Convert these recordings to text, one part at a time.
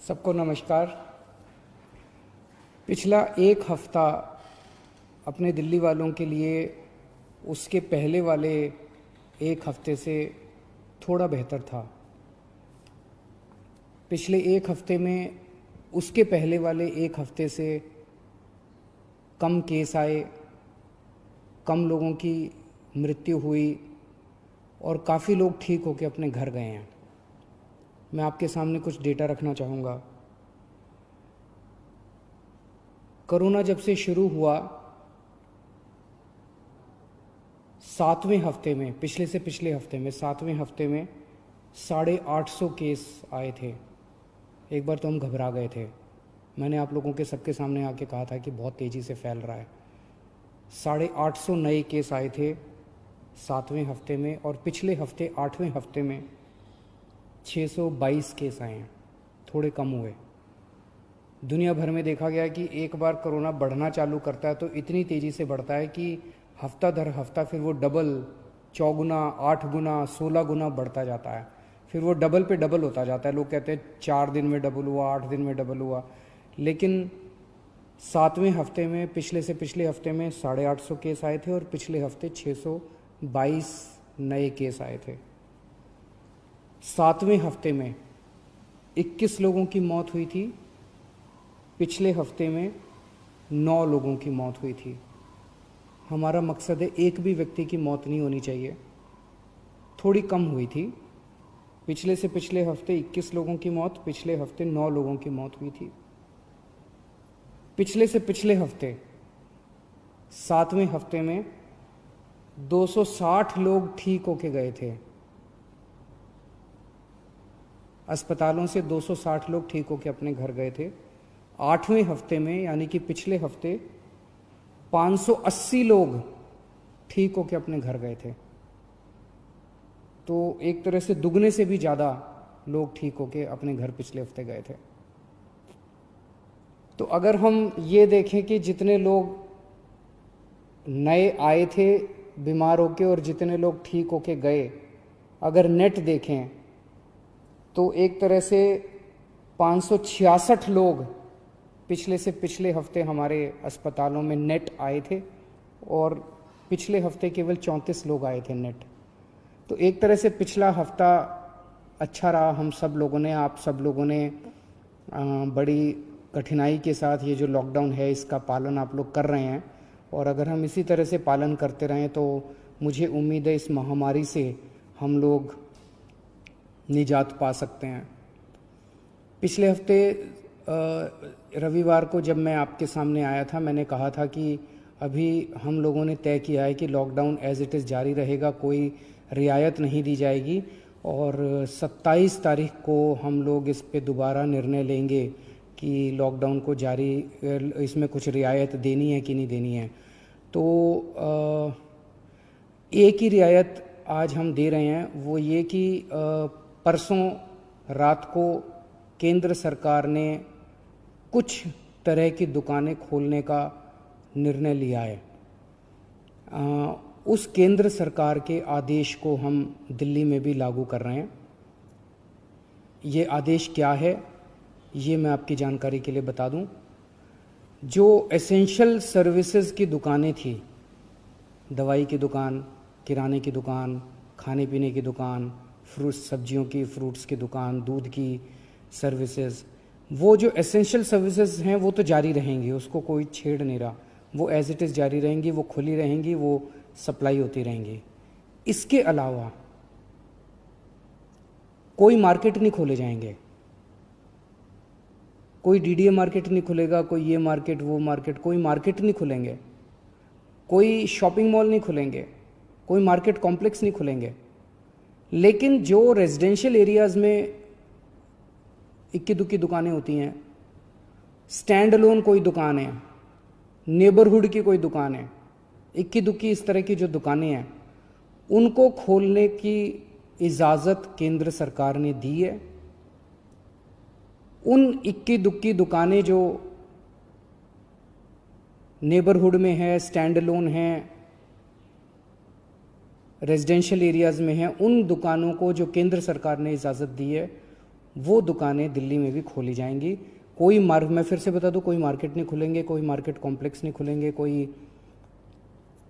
सबको नमस्कार। पिछला एक हफ्ता अपने दिल्ली वालों के लिए उसके पहले वाले एक हफ्ते से थोड़ा बेहतर था। पिछले एक हफ्ते में उसके पहले वाले एक हफ्ते से कम केस आए, कम लोगों की मृत्यु हुई और काफ़ी लोग ठीक होकर अपने घर गए हैं। मैं आपके सामने कुछ डेटा रखना चाहूँगा। कोरोना जब से शुरू हुआ, 7वें हफ्ते में, पिछले हफ्ते में 7वें हफ्ते में 850 केस आए थे। एक बार तो हम घबरा गए थे। मैंने आप लोगों के सबके सामने आके कहा था कि बहुत तेज़ी से फैल रहा है। 850 नए केस आए थे 7वें हफ्ते में, और पिछले हफ्ते 8वें हफ्ते में 622 केस आए हैं, थोड़े कम हुए। दुनिया भर में देखा गया कि एक बार कोरोना बढ़ना चालू करता है तो इतनी तेज़ी से बढ़ता है कि हफ्ता दर हफ्ता फिर वो डबल, चौगुना, 8 गुना, 16 गुना बढ़ता जाता है। फिर वो डबल पे डबल होता जाता है। लोग कहते हैं 4 दिन में डबल हुआ, 8 दिन में डबल हुआ, लेकिन 7वें हफ्ते में, पिछले हफ्ते में 850 केस आए थे और पिछले हफ्ते 622 नए केस आए थे। 7वें हफ्ते में 21 लोगों की मौत हुई थी, पिछले हफ्ते में 9 लोगों की मौत हुई थी। हमारा मकसद है एक भी व्यक्ति की मौत नहीं होनी चाहिए। थोड़ी कम हुई थी। पिछले हफ्ते 21 लोगों की मौत, पिछले हफ्ते 9 लोगों की मौत हुई थी। पिछले हफ्ते 7वें हफ्ते में 260 लोग ठीक होके गए थे। अस्पतालों से 260 लोग ठीक होके अपने घर गए थे। 8वें हफ्ते में, यानी कि पिछले हफ्ते, 580 लोग ठीक होके अपने घर गए थे। तो एक तरह से दुगने से भी ज़्यादा लोग ठीक होके अपने घर पिछले हफ्ते गए थे। तो अगर हम ये देखें कि जितने लोग नए आए थे बीमार होके और जितने लोग ठीक होके गए, अगर नेट देखें तो एक तरह से 566 लोग पिछले हफ्ते हमारे अस्पतालों में नेट आए थे और पिछले हफ्ते केवल 34 लोग आए थे नेट। तो एक तरह से पिछला हफ्ता अच्छा रहा। हम सब लोगों ने, आप सब लोगों ने बड़ी कठिनाई के साथ ये जो लॉकडाउन है इसका पालन आप लोग कर रहे हैं, और अगर हम इसी तरह से पालन करते रहें तो मुझे उम्मीद है इस महामारी से हम लोग निजात पा सकते हैं। पिछले हफ्ते रविवार को जब मैं आपके सामने आया था, मैंने कहा था कि अभी हम लोगों ने तय किया है कि लॉकडाउन एज इट इज़ जारी रहेगा, कोई रियायत नहीं दी जाएगी, और 27 तारीख को हम लोग इस पे दोबारा निर्णय लेंगे कि लॉकडाउन को जारी, इसमें कुछ रियायत देनी है कि नहीं देनी है। तो एक ही रियायत आज हम दे रहे हैं, वो ये कि परसों रात को केंद्र सरकार ने कुछ तरह की दुकानें खोलने का निर्णय लिया है। उस केंद्र सरकार के आदेश को हम दिल्ली में भी लागू कर रहे हैं। ये आदेश क्या है, ये मैं आपकी जानकारी के लिए बता दूं। जो एसेंशियल सर्विसेज की दुकानें थी, दवाई की दुकान, किराने की दुकान, खाने पीने की दुकान, सब्जियों की, फ्रूट्स की दुकान, दूध की सर्विसेज, वो जो एसेंशियल सर्विसेज हैं वो तो जारी रहेंगी, उसको कोई छेड़ नहीं रहा। वो एज इट इज़ जारी रहेंगी, वो खुली रहेंगी, वो सप्लाई होती रहेंगी। इसके अलावा कोई मार्केट नहीं खोले जाएंगे। कोई डीडीए मार्केट नहीं खुलेगा, कोई ये मार्केट, वो मार्केट, कोई मार्केट नहीं खुलेंगे, कोई शॉपिंग मॉल नहीं खुलेंगे, कोई मार्केट कॉम्प्लेक्स नहीं खुलेंगे। लेकिन जो रेजिडेंशियल एरियाज़ में इक्की दुक्की दुकानें होती हैं, स्टैंड अलोन कोई दुकान है, नेबरहुड की कोई दुकान है, इक्की दुक्की इस तरह की जो दुकानें हैं, उनको खोलने की इजाज़त केंद्र सरकार ने दी है। उन इक्की दुक्की दुकानें जो नेबरहुड में है, स्टैंड अलोन हैं, रेजिडेंशियल एरियाज़ में हैं, उन दुकानों को जो केंद्र सरकार ने इजाज़त दी है, वो दुकानें दिल्ली में भी खोली जाएंगी। मैं फिर से बता दूं, कोई मार्केट नहीं खुलेंगे, कोई मार्केट कॉम्प्लेक्स नहीं खुलेंगे, कोई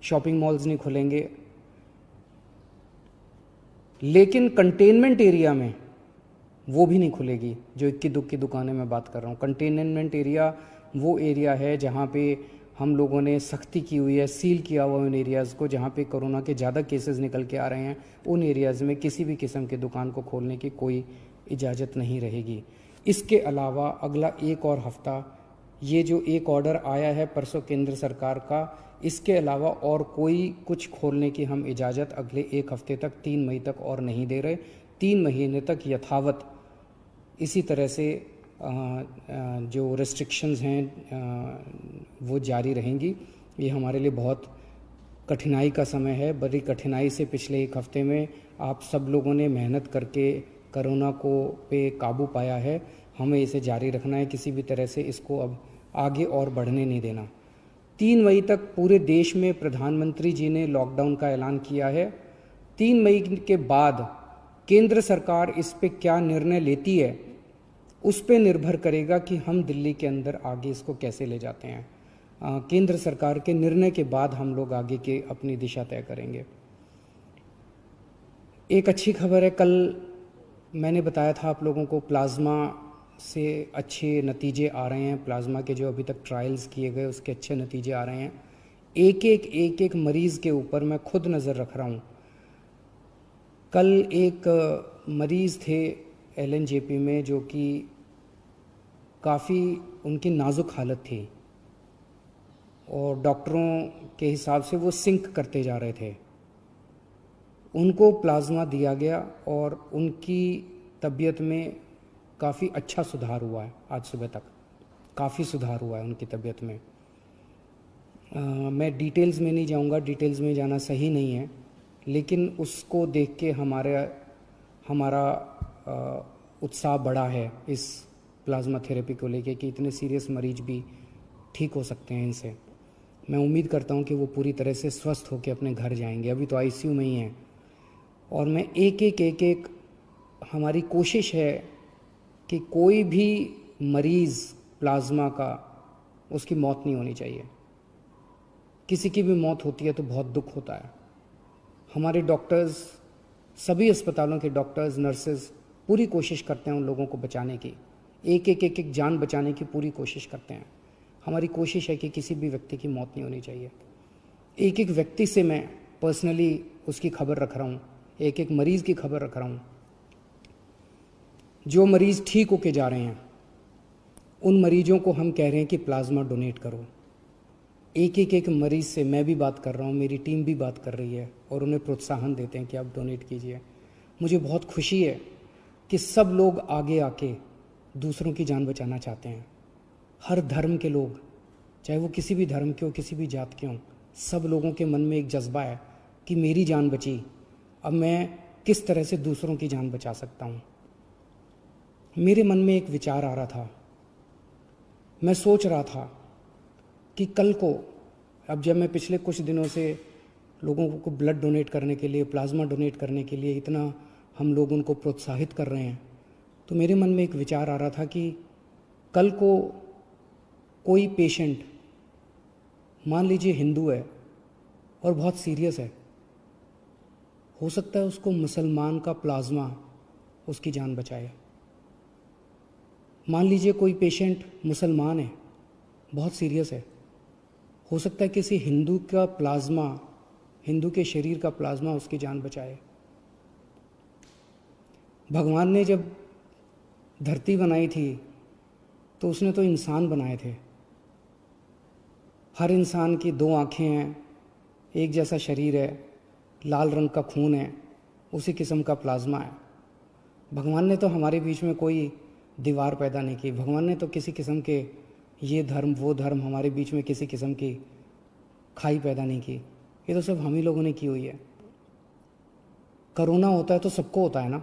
शॉपिंग मॉल्स नहीं खुलेंगे, लेकिन कंटेनमेंट एरिया में वो भी नहीं खुलेगी। जो इक्की दुक्की दुकानें मैं बात कर रहा हूँ, कंटेनमेंट एरिया वो एरिया है जहाँ पे हम लोगों ने सख्ती की हुई है, सील किया हुआ उन एरियाज़ को जहाँ पे कोरोना के ज़्यादा केसेस निकल के आ रहे हैं। उन एरियाज़ में किसी भी किस्म की दुकान को खोलने की कोई इजाज़त नहीं रहेगी। इसके अलावा अगला एक और हफ्ता, ये जो एक ऑर्डर आया है परसों केंद्र सरकार का, इसके अलावा और कोई कुछ खोलने की हम इजाज़त अगले एक हफ्ते तक, 3 मई तक और नहीं दे रहे। 3 महीने तक यथावत इसी तरह से जो रेस्ट्रिक्शंस हैं वो जारी रहेंगी। ये हमारे लिए बहुत कठिनाई का समय है। बड़ी कठिनाई से पिछले एक हफ्ते में आप सब लोगों ने मेहनत करके कोरोना पे काबू पाया है। हमें इसे जारी रखना है, किसी भी तरह से इसको अब आगे और बढ़ने नहीं देना। 3 मई तक पूरे देश में प्रधानमंत्री जी ने लॉकडाउन का ऐलान किया है। 3 मई के बाद केंद्र सरकार इस पे क्या निर्णय लेती है, उस पे निर्भर करेगा कि हम दिल्ली के अंदर आगे इसको कैसे ले जाते हैं। केंद्र सरकार के निर्णय के बाद हम लोग आगे के अपनी दिशा तय करेंगे। एक अच्छी खबर है, कल मैंने बताया था आप लोगों को, प्लाज्मा से अच्छे नतीजे आ रहे हैं। प्लाज्मा के जो अभी तक ट्रायल्स किए गए उसके अच्छे नतीजे आ रहे हैं। एक एक मरीज़ के ऊपर मैं खुद नज़र रख रहा हूँ। कल एक मरीज़ थे LNJP में जो कि काफ़ी उनकी नाजुक हालत थी और डॉक्टरों के हिसाब से वो सिंक करते जा रहे थे। उनको प्लाज्मा दिया गया और उनकी तबीयत में काफ़ी अच्छा सुधार हुआ है। आज सुबह तक काफ़ी सुधार हुआ है उनकी तबीयत में। मैं डिटेल्स में नहीं जाऊंगा, डिटेल्स में जाना सही नहीं है, लेकिन उसको देख के हमारा उत्साह बढ़ा है इस प्लाज्मा थेरेपी को लेके कि इतने सीरियस मरीज भी ठीक हो सकते हैं इनसे। मैं उम्मीद करता हूं कि वो पूरी तरह से स्वस्थ होकर अपने घर जाएंगे। अभी तो ICU में ही हैं और मैं एक एक हमारी कोशिश है कि कोई भी मरीज़ प्लाज्मा का, उसकी मौत नहीं होनी चाहिए। किसी की भी मौत होती है तो बहुत दुख होता है। हमारे डॉक्टर्स, सभी अस्पतालों के डॉक्टर्स, नर्सेज पूरी कोशिश करते हैं उन लोगों को बचाने की, एक जान बचाने की पूरी कोशिश करते हैं। हमारी कोशिश है कि किसी भी व्यक्ति की मौत नहीं होनी चाहिए। एक व्यक्ति से मैं पर्सनली उसकी खबर रख रहा हूँ, एक मरीज़ की खबर रख रहा हूँ। जो मरीज़ ठीक होके जा रहे हैं उन मरीजों को हम कह रहे हैं कि प्लाज्मा डोनेट करो। एक मरीज़ से मैं भी बात कर रहा हूँ, मेरी टीम भी बात कर रही है और उन्हें प्रोत्साहन देते हैं कि आप डोनेट कीजिए। मुझे बहुत खुशी है कि सब लोग आगे आके दूसरों की जान बचाना चाहते हैं। हर धर्म के लोग, चाहे वो किसी भी धर्म के हो, किसी भी जात के हों, सब लोगों के मन में एक जज्बा है कि मेरी जान बची, अब मैं किस तरह से दूसरों की जान बचा सकता हूँ। मेरे मन में एक विचार आ रहा था, मैं सोच रहा था कि कल को, अब जब मैं पिछले कुछ दिनों से लोगों को ब्लड डोनेट करने के लिए, प्लाज्मा डोनेट करने के लिए इतना हम लोग उनको प्रोत्साहित कर रहे हैं, तो मेरे मन में एक विचार आ रहा था कि कल को कोई पेशेंट, मान लीजिए हिंदू है और बहुत सीरियस है, हो सकता है उसको मुसलमान का प्लाज्मा उसकी जान बचाए। मान लीजिए कोई पेशेंट मुसलमान है, बहुत सीरियस है, हो सकता है किसी हिंदू का प्लाज्मा, हिंदू के शरीर का प्लाज्मा उसकी जान बचाए। भगवान ने जब धरती बनाई थी तो उसने तो इंसान बनाए थे। हर इंसान की 2 आँखें हैं, एक जैसा शरीर है, लाल रंग का खून है, उसी किस्म का प्लाज्मा है। भगवान ने तो हमारे बीच में कोई दीवार पैदा नहीं की। भगवान ने तो किसी किस्म के ये धर्म वो धर्म हमारे बीच में किसी किस्म की खाई पैदा नहीं की। ये तो सब हम ही लोगों ने की हुई है। कोरोना होता है तो सबको होता है ना,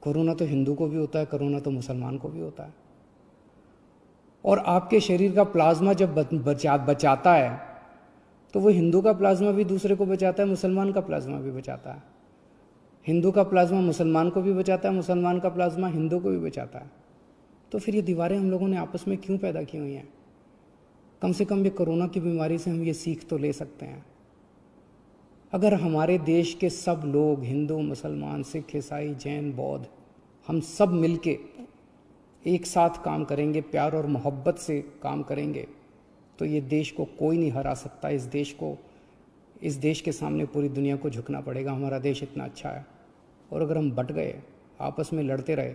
कोरोना तो हिंदू को भी होता है, कोरोना तो मुसलमान को भी होता है। और आपके शरीर का प्लाज्मा जब बचाता है तो वो हिंदू का प्लाज्मा भी दूसरे को बचाता है, मुसलमान का प्लाज्मा भी बचाता है। हिंदू का प्लाज्मा मुसलमान को भी बचाता है, मुसलमान का प्लाज्मा हिंदू को भी बचाता है। तो फिर ये दीवारें हम लोगों ने आपस में क्यों पैदा की हुई हैं? कम से कम ये कोरोना की बीमारी से हम ये सीख तो ले सकते हैं। अगर हमारे देश के सब लोग, हिंदू, मुसलमान, सिख, ईसाई, जैन, बौद्ध, हम सब मिलके एक साथ काम करेंगे, प्यार और मोहब्बत से काम करेंगे, तो ये देश को कोई नहीं हरा सकता। इस देश के सामने पूरी दुनिया को झुकना पड़ेगा। हमारा देश इतना अच्छा है, और अगर हम बट गए, आपस में लड़ते रहे,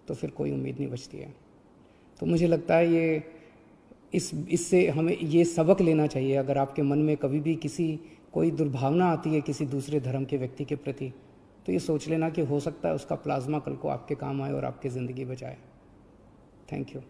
तो फिर कोई उम्मीद नहीं बचती है। तो मुझे लगता है इससे हमें ये सबक लेना चाहिए। अगर आपके मन में कभी भी कोई दुर्भावना आती है किसी दूसरे धर्म के व्यक्ति के प्रति, तो ये सोच लेना कि हो सकता है उसका प्लाज्मा कल को आपके काम आए और आपकी ज़िंदगी बचाए। Thank you.